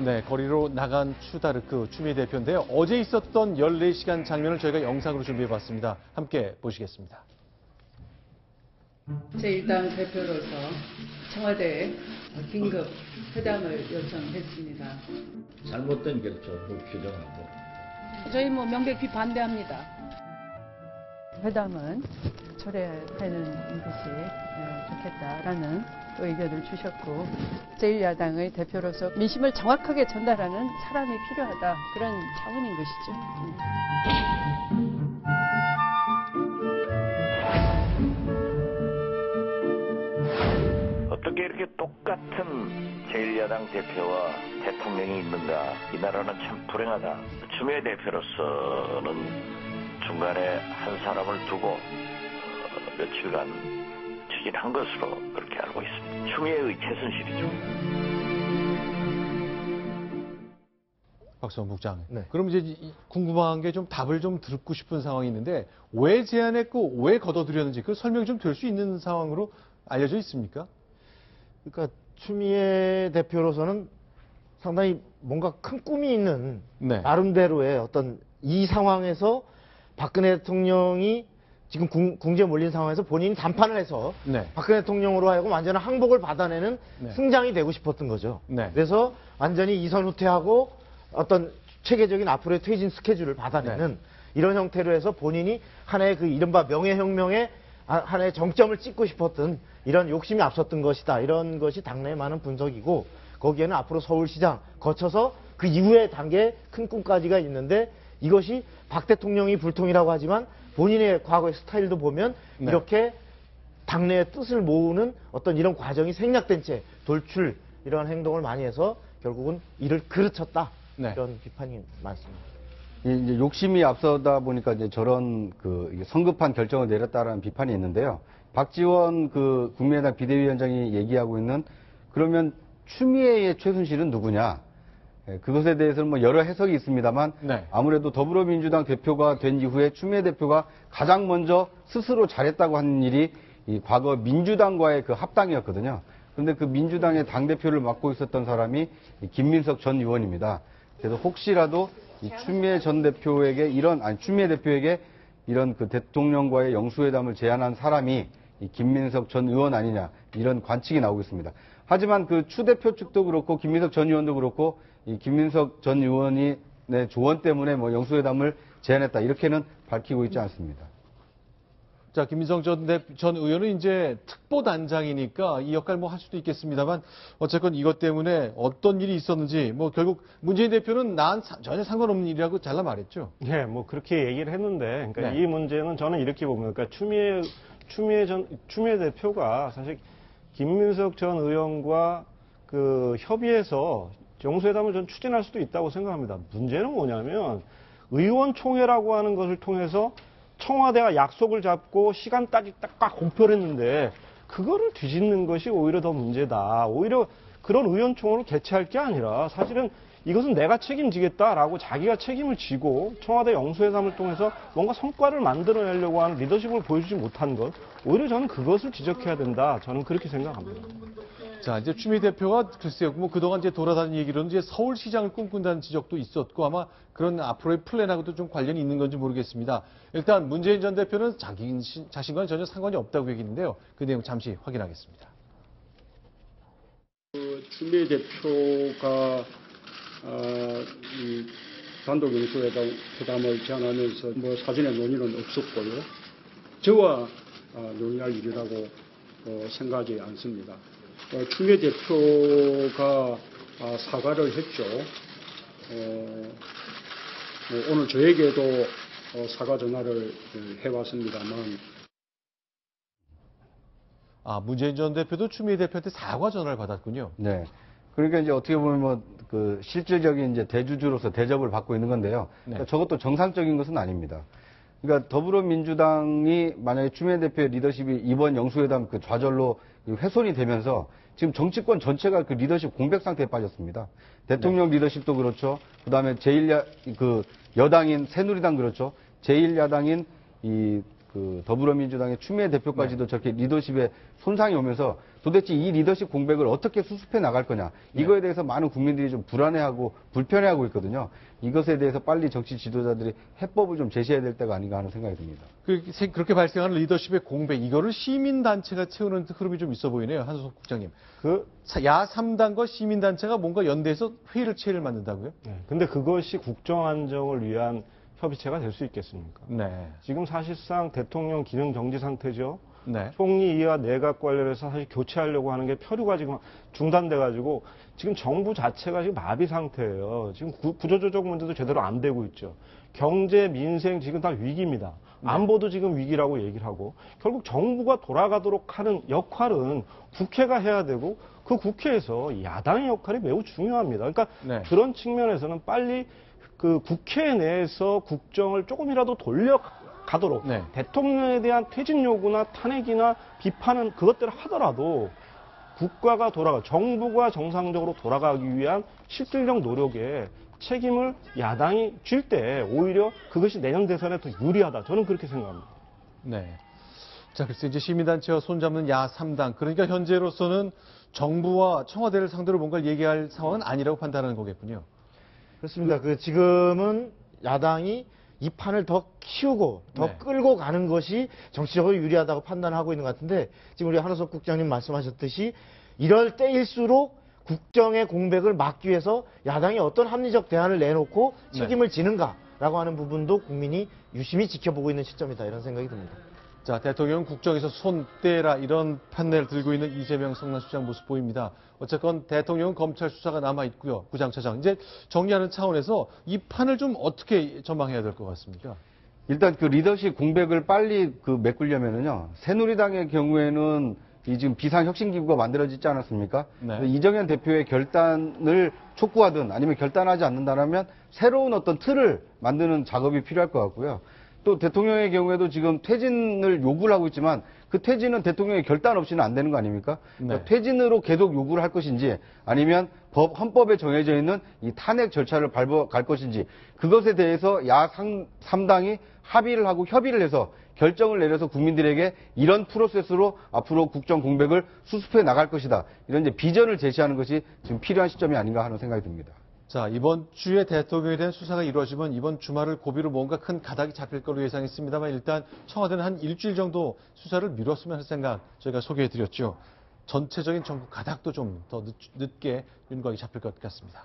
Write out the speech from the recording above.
네, 거리로 나간 추다르크 추미애 대표인데요. 어제 있었던 14시간 장면을 저희가 영상으로 준비해봤습니다. 함께 보시겠습니다. 제1당 대표로서 청와대에 긴급 회담을 요청했습니다. 잘못된 결정을 규정하고 저희 명백히 반대합니다. 회담은 철회하는 것이 좋겠다라는 또 의견을 주셨고, 제1야당의 대표로서 민심을 정확하게 전달하는 사람이 필요하다, 그런 차원인 것이죠. 어떻게 이렇게 똑같은 제1야당 대표와 대통령이 있는가. 이 나라는 참 불행하다. 추미애 대표로서는 중간에 한 사람을 두고 며칠간 추진한 것으로 그렇게 알고 있습니다. 추미애의 최순실이죠. 박수원 국장. 네. 그럼 이제 궁금한 게 좀 답을 좀 듣고 싶은 상황이 있는데 왜 제안했고 왜 걷어들였는지 그 설명이 좀 될 수 있는 상황으로 알려져 있습니까? 그러니까 추미애 대표로서는 상당히 뭔가 큰 꿈이 있는 네. 나름대로의 어떤 이 상황에서 박근혜 대통령이 지금 궁지에 몰린 상황에서 본인이 담판을 해서 네. 박근혜 대통령으로 하여금 완전한 항복을 받아내는 네. 승장이 되고 싶었던 거죠. 네. 그래서 완전히 이선 후퇴하고 어떤 체계적인 앞으로의 퇴진 스케줄을 받아내는 네. 이런 형태로 해서 본인이 하나의 그 이른바 명예혁명의 하나의 정점을 찍고 싶었던 이런 욕심이 앞섰던 것이다. 이런 것이 당내의 많은 분석이고, 거기에는 앞으로 서울시장 거쳐서 그 이후의 단계의 큰 꿈까지가 있는데, 이것이 박 대통령이 불통이라고 하지만 본인의 과거의 스타일도 보면 네. 이렇게 당내의 뜻을 모으는 어떤 이런 과정이 생략된 채 돌출, 이러한 행동을 많이 해서 결국은 이를 그르쳤다. 네. 이런 비판이 많습니다. 이제 욕심이 앞서다 보니까 이제 저런 이게 성급한 결정을 내렸다라는 비판이 있는데요. 박지원 국민의당 비대위원장이 얘기하고 있는, 그러면 추미애의 최순실은 누구냐? 그것에 대해서는 뭐 여러 해석이 있습니다만, 네. 아무래도 더불어민주당 대표가 된 이후에 추미애 대표가 가장 먼저 스스로 잘했다고 하는 일이 이 과거 민주당과의 그 합당이었거든요. 그런데 그 민주당의 당대표를 맡고 있었던 사람이 김민석 전 의원입니다. 그래서 혹시라도 이 추미애 대표에게 이런 그 대통령과의 영수회담을 제안한 사람이 이 김민석 전 의원 아니냐, 이런 관측이 나오고 있습니다. 하지만 그 추 대표 측도 그렇고 김민석 전 의원도 그렇고 이 김민석 전 의원이 내 조언 때문에 뭐 영수회담을 제안했다, 이렇게는 밝히고 있지 않습니다. 자, 김민석 전 의원은 이제 특보단장이니까 이 역할 뭐 할 수도 있겠습니다만, 어쨌건 이것 때문에 어떤 일이 있었는지, 뭐 결국 문재인 대표는 전혀 상관없는 일이라고 잘라 말했죠. 네, 뭐 그렇게 얘기를 했는데, 그러니까 네. 이 문제는 저는 이렇게 봅니다. 그러니까 추미애 대표가 사실 김민석 전 의원과 그 협의해서 영수회담을 전 추진할 수도 있다고 생각합니다. 문제는 뭐냐면 의원총회라고 하는 것을 통해서 청와대가 약속을 잡고 시간 딱 공표를 했는데 그거를 뒤집는 것이 오히려 더 문제다. 오히려 그런 의원총회를 개최할 게 아니라 사실은 이것은 내가 책임지겠다라고 자기가 책임을 지고 청와대 영수회담을 통해서 뭔가 성과를 만들어내려고 하는 리더십을 보여주지 못한 것, 오히려 저는 그것을 지적해야 된다. 저는 그렇게 생각합니다. 자, 이제 추미애 대표가 글쎄요, 뭐 그동안 이제 돌아다니는 얘기로는 이제 서울시장을 꿈꾼다는 지적도 있었고, 아마 그런 앞으로의 플랜하고도 좀 관련이 있는 건지 모르겠습니다. 일단 문재인 전 대표는 자신과는 전혀 상관이 없다고 얘기했는데요. 그 내용 잠시 확인하겠습니다. 추미애 대표가 이 단독 영수회담을 제안하면서 뭐 사전에 논의는 없었고요. 저와 논의할 일이라고 생각하지 않습니다. 추미애 대표가 사과를 했죠. 오늘 저에게도 사과 전화를 해왔습니다만. 문재인 전 대표도 추미애 대표한테 사과 전화를 받았군요. 네. 그러니까 이제 어떻게 보면 뭐 그 실질적인 이제 대주주로서 대접을 받고 있는 건데요. 그러니까 네. 저것도 정상적인 것은 아닙니다. 그러니까 더불어민주당이 만약에 추미애 대표의 리더십이 이번 영수회담 그 좌절로 훼손이 되면서 지금 정치권 전체가 그 리더십 공백 상태에 빠졌습니다. 대통령 네. 리더십도 그렇죠. 그다음에 여당인 새누리당 그렇죠. 제1야당인 그 더불어민주당의 추미애 대표까지도 저렇게 리더십에 손상이 오면서 도대체 이 리더십 공백을 어떻게 수습해 나갈 거냐. 이거에 대해서 많은 국민들이 좀 불안해하고 불편해하고 있거든요. 이것에 대해서 빨리 정치 지도자들이 해법을 좀 제시해야 될 때가 아닌가 하는 생각이 듭니다. 그렇게 발생하는 리더십의 공백, 이거를 시민단체가 채우는 흐름이 좀 있어 보이네요. 한소석 국장님. 야 3당과 시민단체가 뭔가 연대해서 회의를 만든다고요? 네, 근데 그것이 국정 안정을 위한 협의체가 될 수 있겠습니까? 네. 지금 사실상 대통령 기능 정지 상태죠. 네. 총리 이하 내각 관련해서 사실 교체하려고 하는 게 표류가 지금 중단돼가지고 지금 정부 자체가 지금 마비 상태예요. 지금 구조조정 문제도 제대로 안 되고 있죠. 경제, 민생 지금 다 위기입니다. 안보도 지금 위기라고 얘기를 하고 결국 정부가 돌아가도록 하는 역할은 국회가 해야 되고 그 국회에서 야당의 역할이 매우 중요합니다. 그러니까 네. 그런 측면에서는 빨리 그 국회 내에서 국정을 조금이라도 돌려가도록 네. 대통령에 대한 퇴진 요구나 탄핵이나 비판은 그것들을 하더라도 국가가 정부가 정상적으로 돌아가기 위한 실질적 노력에 책임을 야당이 질 때 오히려 그것이 내년 대선에 더 유리하다. 저는 그렇게 생각합니다. 네. 자, 글쎄 이제 시민단체와 손잡는 야 3당. 그러니까 현재로서는 정부와 청와대를 상대로 뭔가를 얘기할 상황은 아니라고 판단하는 거겠군요. 그렇습니다. 지금은 야당이 이 판을 더 키우고 더 네. 끌고 가는 것이 정치적으로 유리하다고 판단하고 있는 것 같은데 지금 우리 한호석 국장님 말씀하셨듯이 이럴 때일수록 국정의 공백을 막기 위해서 야당이 어떤 합리적 대안을 내놓고 책임을 지는가라고 하는 부분도 국민이 유심히 지켜보고 있는 시점이다 이런 생각이 듭니다. 자, 대통령 국정에서 손 떼라 이런 판넬을 들고 있는 이재명 성남시장 모습 보입니다. 어쨌건 대통령은 검찰 수사가 남아 있고요. 부장차장 이제 정리하는 차원에서 이 판을 좀 어떻게 전망해야 될 것 같습니까? 일단 그 리더십 공백을 빨리 메꾸려면은요. 새누리당의 경우에는 이 지금 비상혁신기구가 만들어지지 않았습니까? 네. 이정현 대표의 결단을 촉구하든 아니면 결단하지 않는다면 새로운 어떤 틀을 만드는 작업이 필요할 것 같고요. 또 대통령의 경우에도 지금 퇴진을 요구를 하고 있지만 그 퇴진은 대통령의 결단 없이는 안 되는 거 아닙니까? 네. 그러니까 퇴진으로 계속 요구를 할 것인지 아니면 헌법에 정해져 있는 이 탄핵 절차를 밟아갈 것인지 그것에 대해서 야 3당이 합의를 하고 협의를 해서 결정을 내려서 국민들에게 이런 프로세스로 앞으로 국정 공백을 수습해 나갈 것이다. 이런 이제 비전을 제시하는 것이 지금 필요한 시점이 아닌가 하는 생각이 듭니다. 자, 이번 주에 대통령에 대한 수사가 이루어지면 이번 주말을 고비로 뭔가 큰 가닥이 잡힐 거로 예상했습니다만 일단 청와대는 한 일주일 정도 수사를 미뤘으면 할 생각 저희가 소개해드렸죠. 전체적인 정부 가닥도 좀 더 늦게 윤곽이 잡힐 것 같습니다.